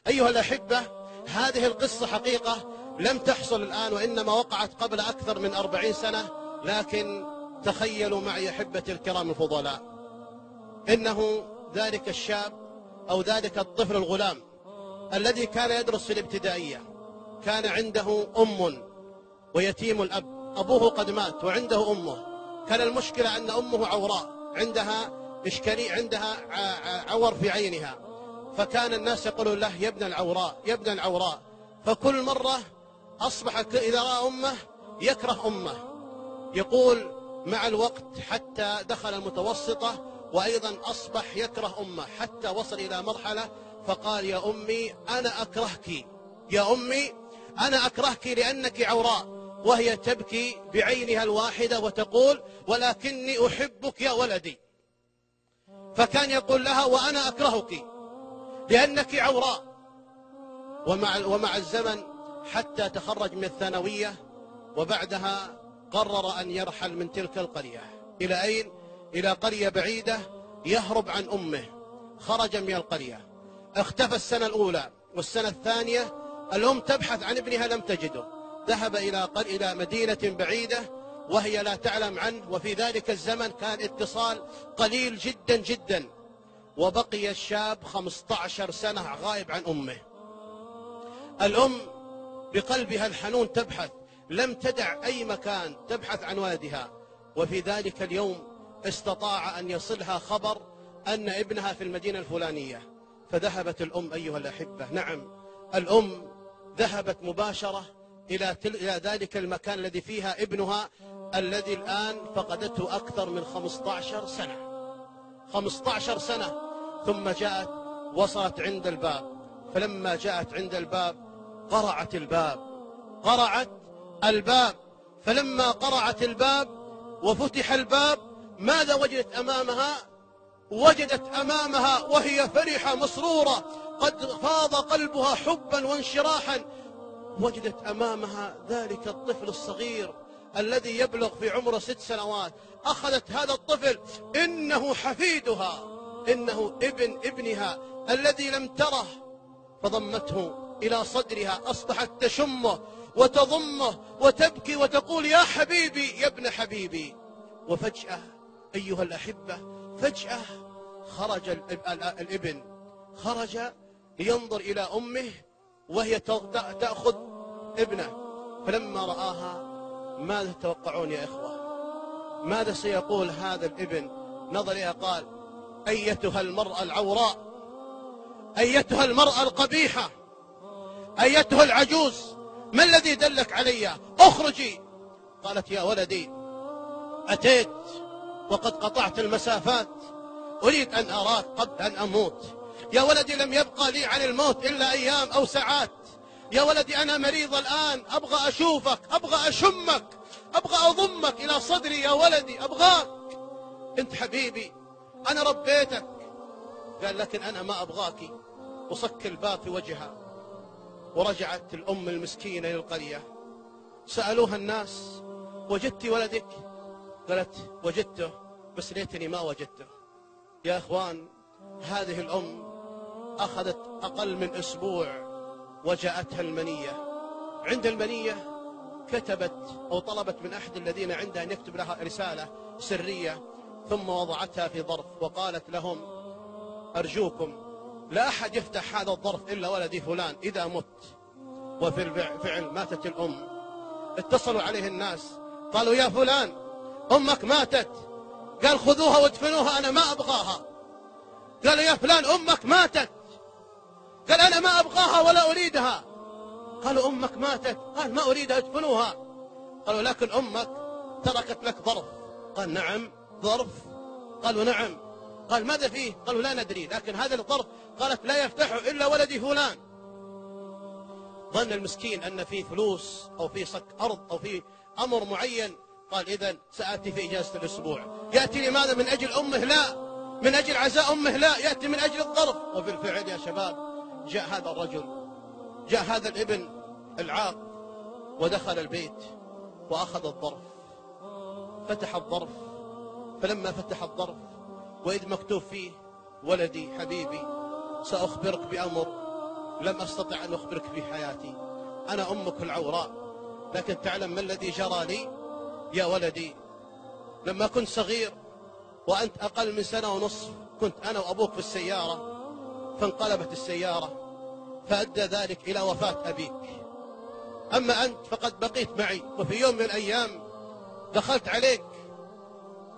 أيها الأحبة، هذه القصة حقيقة لم تحصل الآن، وإنما وقعت قبل أكثر من 40 سنة. لكن تخيلوا معي أحبتي الكرام الفضلاء، إنه ذلك الشاب أو ذلك الطفل الغلام الذي كان يدرس في الابتدائية، كان عنده أم ويتيم الأب، أبوه قد مات وعنده أمه. كان المشكلة أن أمه عوراء، عندها إشكالية، عندها عور في عينها، فكان الناس يقولون له يا ابن العوراء يا ابن العوراء. فكل مرة أصبح إذا رأى أمه يكره أمه. يقول مع الوقت حتى دخل المتوسطة وأيضا أصبح يكره أمه، حتى وصل إلى مرحلة فقال يا أمي أنا أكرهك، يا أمي أنا أكرهك لأنك عوراء، وهي تبكي بعينها الواحدة وتقول ولكني أحبك يا ولدي. فكان يقول لها وأنا أكرهك لأنك عوراء. ومع الزمن حتى تخرج من الثانوية، وبعدها قرر أن يرحل من تلك القرية. إلى أين؟ إلى قرية بعيدة يهرب عن أمه. خرج من القرية، اختفى السنة الأولى والسنة الثانية، الأم تبحث عن ابنها لم تجده. ذهب إلى مدينة بعيدة وهي لا تعلم عنه، وفي ذلك الزمن كان اتصال قليل جدا جدا. وبقي الشاب 15 سنة غائب عن أمه. الأم بقلبها الحنون تبحث، لم تدع أي مكان تبحث عن ولدها. وفي ذلك اليوم استطاع أن يصلها خبر أن ابنها في المدينة الفلانية. فذهبت الأم أيها الأحبة، نعم الأم ذهبت مباشرة إلى ذلك المكان الذي فيها ابنها الذي الآن فقدته أكثر من 15 سنة. 15 سنة. ثم جاءت وصلت عند الباب. فلما جاءت عند الباب قرعت الباب. فلما قرعت الباب وفتح الباب، ماذا وجدت أمامها؟ وجدت أمامها وهي فرحة مسرورة قد فاض قلبها حبا وانشراحا، وجدت أمامها ذلك الطفل الصغير الذي يبلغ في عمره 6 سنوات. أخذت هذا الطفل، إنه حفيدها، إنه ابنها الذي لم تره، فضمته إلى صدرها، أصبحت تشمه وتضمه وتبكي وتقول يا حبيبي يا ابن حبيبي. وفجأة أيها الأحبة، فجأة خرج الابن، خرج لينظر إلى أمه وهي تأخذ ابنه. فلما رآها، ماذا تتوقعون يا إخوة؟ ماذا سيقول هذا الابن؟ نظر إليها قال أيتها المرأة العوراء، أيتها المرأة القبيحة، أيتها العجوز، ما الذي دلك علي؟ اخرجي. قالت يا ولدي أتيت وقد قطعت المسافات، أريد أن أراك قبل أن أموت. يا ولدي لم يبقى لي عن الموت إلا أيام أو ساعات. يا ولدي أنا مريض الآن، أبغى أشوفك، أبغى أشمك، أبغى أضمك إلى صدري يا ولدي، أبغاك، أنت حبيبي، أنا ربيتك. قال لكن أنا ما أبغاك. وصك الباب في وجهها. ورجعت الأم المسكينة للقرية. سألوها الناس وجدت ولدك؟ قالت وجدته، بس ليتني ما وجدته. يا أخوان، هذه الأم أخذت أقل من أسبوع وجاءتها المنية. عند المنية كتبت أو طلبت من أحد الذين عندها أن يكتب لها رسالة سرية، ثم وضعتها في ظرف وقالت لهم أرجوكم لا أحد يفتح هذا الظرف إلا ولدي فلان إذا مت. وفي الفعل ماتت الأم. اتصلوا عليه الناس قالوا يا فلان أمك ماتت. قال خذوها وادفنوها، أنا ما أبغاها. قالوا يا فلان أمك ماتت. قال أنا ما أبغاها ولا أريدها. قالوا أمك ماتت. قال ما أريدها، ادفنوها. قالوا لكن أمك تركت لك ظرف. قال نعم ظرف. قالوا نعم. قال ماذا فيه؟ قالوا لا ندري، لكن هذا الظرف قالت لا يفتحه إلا ولدي فلان. ظن المسكين أن في فلوس أو في صك أرض أو في أمر معين. قال إذن سآتي في إجازة الأسبوع. يأتي لماذا؟ من أجل أمه؟ لا. من أجل عزاء أمه؟ لا. يأتي من أجل الظرف. وبالفعل يا شباب جاء هذا الرجل، جاء هذا الابن العاق ودخل البيت وأخذ الظرف، فتح الظرف. فلما فتح الظرف وإذ مكتوب فيه ولدي حبيبي سأخبرك بأمر لم أستطع أن أخبرك في حياتي، أنا أمك العوراء، لكن تعلم ما الذي جرى لي يا ولدي. لما كنت صغير وأنت أقل من سنة ونصف، كنت أنا وأبوك في السيارة، فانقلبت السيارة فأدى ذلك إلى وفاة أبيك. أما أنت فقد بقيت معي، وفي يوم من الأيام دخلت عليك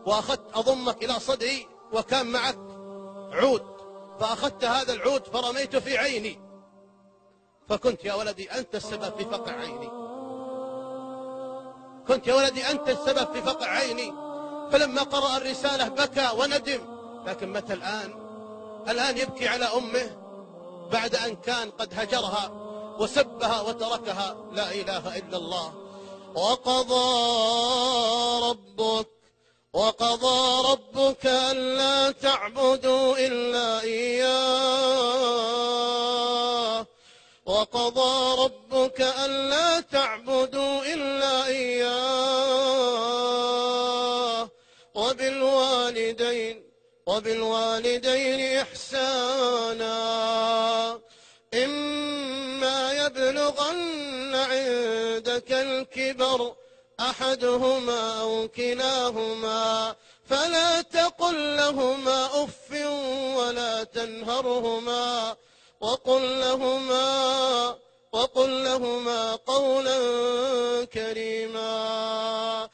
وأخذت أضمك إلى صدري، وكان معك عود، فأخذت هذا العود فرميته في عيني، فكنت يا ولدي أنت السبب في فقع عيني، كنت يا ولدي أنت السبب في فقع عيني. فلما قرأ الرسالة بكى وندم، لكن متى الآن يبكي على أمه بعد أن كان قد هجرها وسبها وتركها. لا إله إلا الله. وقضى ربك ألا تعبدوا إلا إياه، وقضى ربك ألا تعبدوا إلا إياه، وبالوالدين إحسانا، إما يبلغن عندك الكبر أحدهما أو كلاهما فلا تقل لهما أف ولا تنهرهما، وقل لهما قولا كريما.